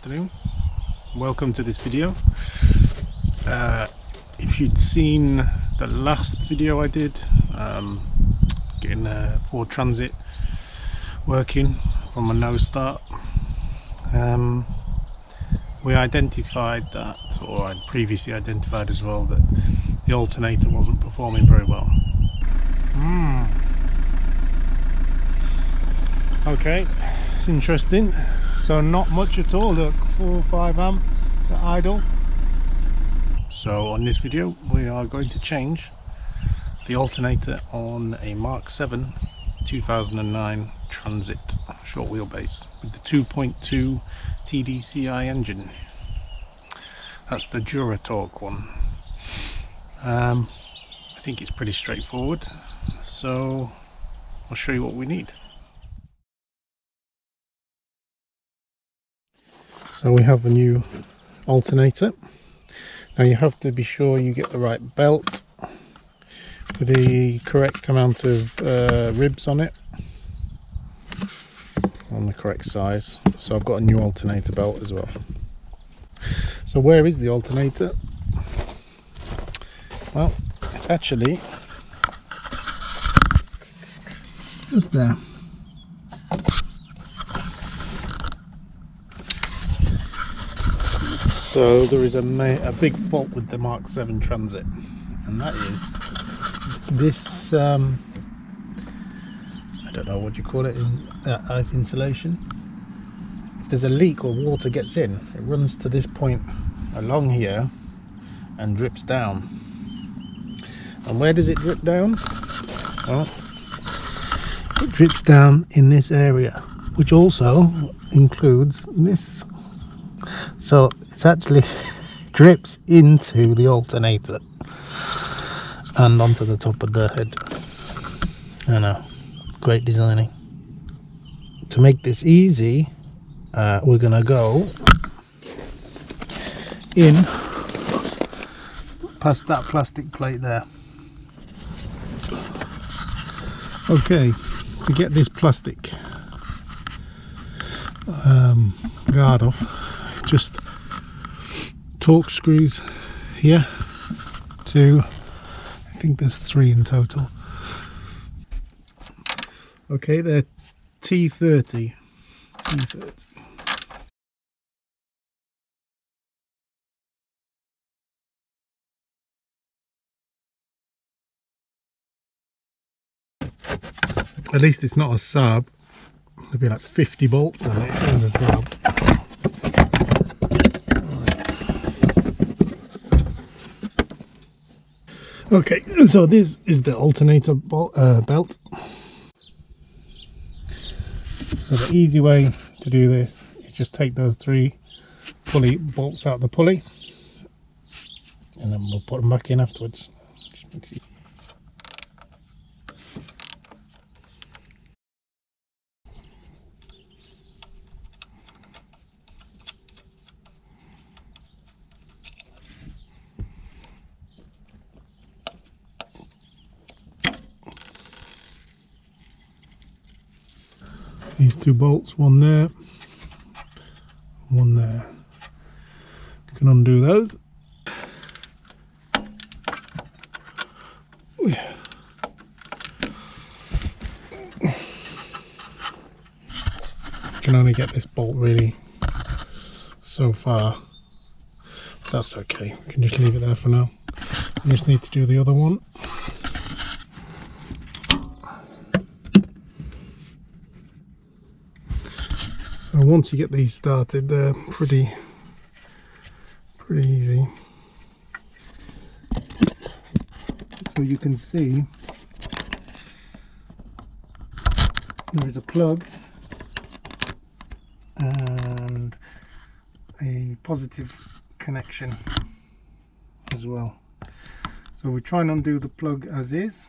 afternoon, welcome to this video. If you'd seen the last video I did, getting Ford Transit working from a no start, we identified that, or I'd previously identified as well, that the alternator wasn't performing very well. Okay, it's interesting. So not much at all, look, 4 or 5 amps at idle. So on this video we are going to change the alternator on a Mk7 2009 Transit short wheelbase with the 2.2 TDI engine. That's the Duratorque one. I think it's pretty straightforward, so I'll show you what we need. So we have a new alternator. Now you have to be sure you get the right belt with the correct amount of ribs on it, on the correct size. So I've got a new alternator belt as well. So where is the alternator? Well, it's actually just there. So there is a big fault with the Mk7 Transit, and that is this, I don't know what you call it, earth insulation. If there's a leak or water gets in, it runs to this point along here and drips down. And where does it drip down? Well, it drips down in this area, which also includes this. So it actually drips into the alternator and onto the top of the head. I know, great designing. To make this easy, we're gonna go in past that plastic plate there. Okay, to get this plastic guard off, just torque screws here, I think there's 3 in total. Okay, they're T30. At least it's not a Saab. There'd be like 50 bolts in it if it was a Saab. Okay, so this is the alternator belt. So the easy way to do this is just take those 3 pulley bolts out the pulley, and then we'll put them back in afterwards. These 2 bolts, one there, one there. You can undo those. You can only get this bolt really so far. That's okay, we can just leave it there for now. We just need to do the other one. So once you get these started, they're pretty easy. So you can see there is a plug and a positive connection as well. So we try and undo the plug as is.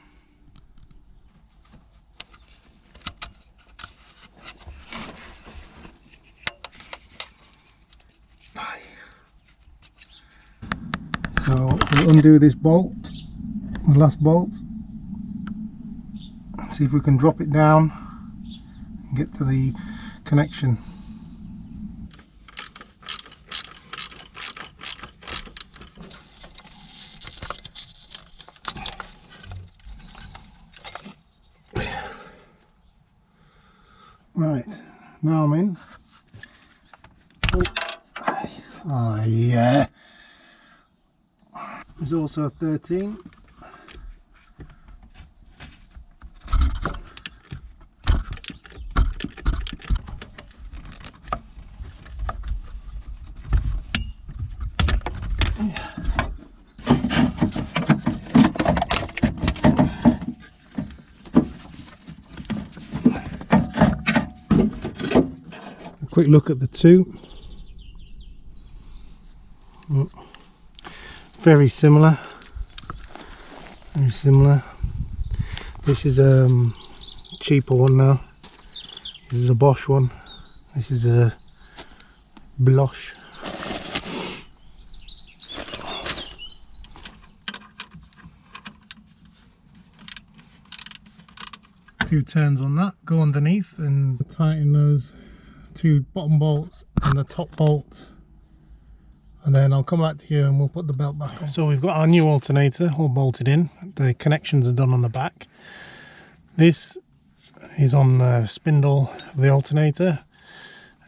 So we'll undo this bolt, the last bolt, see if we can drop it down and get to the connection. Now I'm in. Oh yeah. There's also a 13. A quick look at the two. Very similar. Very similar. This is a cheaper one now. This is a Bosch one. This is a Blosch. A few turns on that. Go underneath and tighten those two bottom bolts and the top bolt. And then I'll come back to you and we'll put the belt back on. So we've got our new alternator all bolted in. The connections are done on the back. This is on the spindle of the alternator.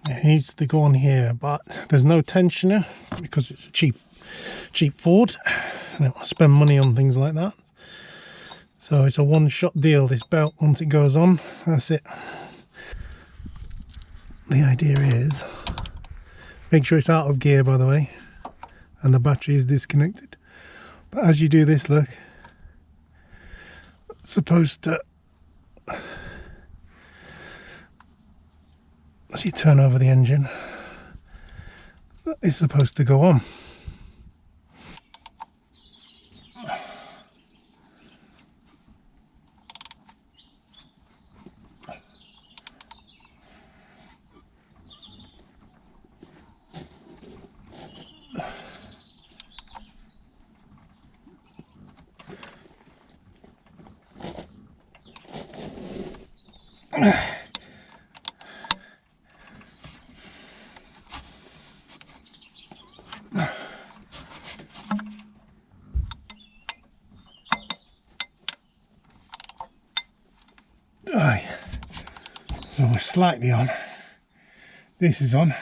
It needs to go on here, but there's no tensioner because it's a cheap Ford. I don't want to spend money on things like that. So it's a one-shot deal, this belt. Once it goes on, that's it. The idea is, make sure it's out of gear, by the way, and the battery is disconnected. But as you do this, look, it's supposed to, as you turn over the engine, it's supposed to go on. So we're slightly on. This is on.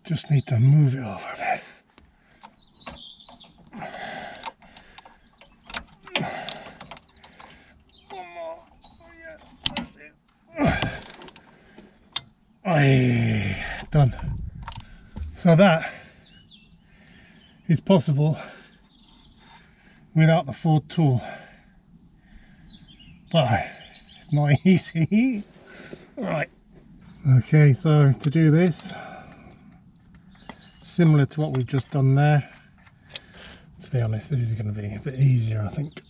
Just need to move it over a bit. One more. Oh yeah, that's it. Aye, done. So that is possible without the Ford tool. But it's not easy. Right. Okay, so to do this, similar to what we've just done there, to be honest, this is going to be a bit easier, I think.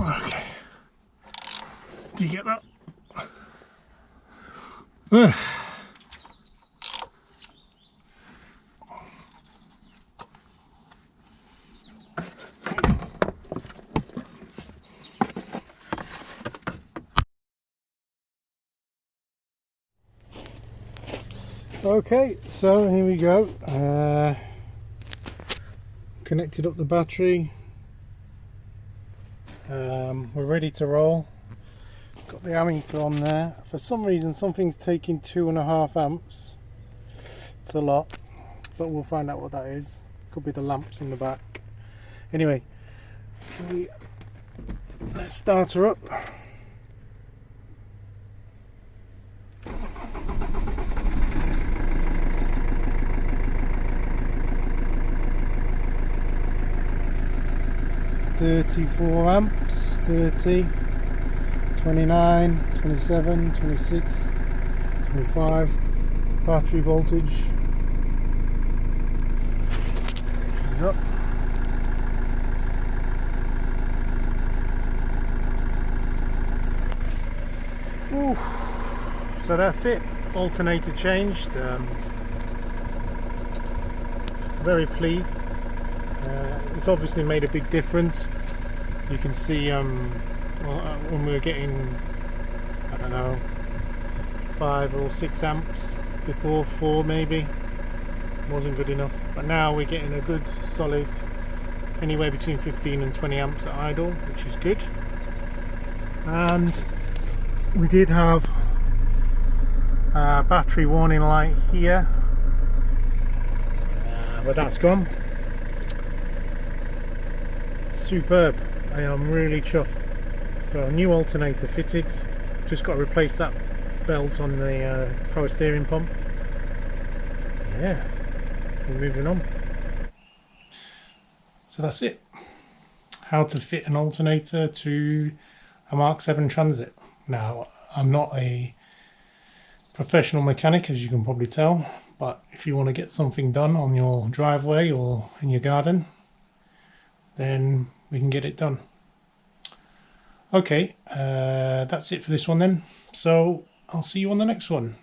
Okay. Do you get that? Okay, so here we go. Connected up the battery. We're ready to roll. Got the ammeter on there. For some reason something's taking 2.5 amps. It's a lot, but we'll find out what that is. Could be the lamps in the back. Anyway, let's start her up. .34 amps, 30, 29, 27, 26, 25, battery voltage up. Ooh. So that's it, alternator changed. Very pleased. It's obviously made a big difference. You can see when we were getting, I don't know, 5 or 6 amps before, 4 maybe, wasn't good enough, but now we're getting a good solid anywhere between 15 and 20 amps at idle, which is good. And we did have a battery warning light here, but that's gone. Superb. I am really chuffed. So new alternator fitted, just got to replace that belt on the power steering pump. Yeah, we're moving on. So that's it, how to fit an alternator to a Mk7 Transit. Now, I'm not a professional mechanic, as you can probably tell, but if you want to get something done on your driveway or in your garden, then we can get it done. Okay, that's it for this one then. So I'll see you on the next one.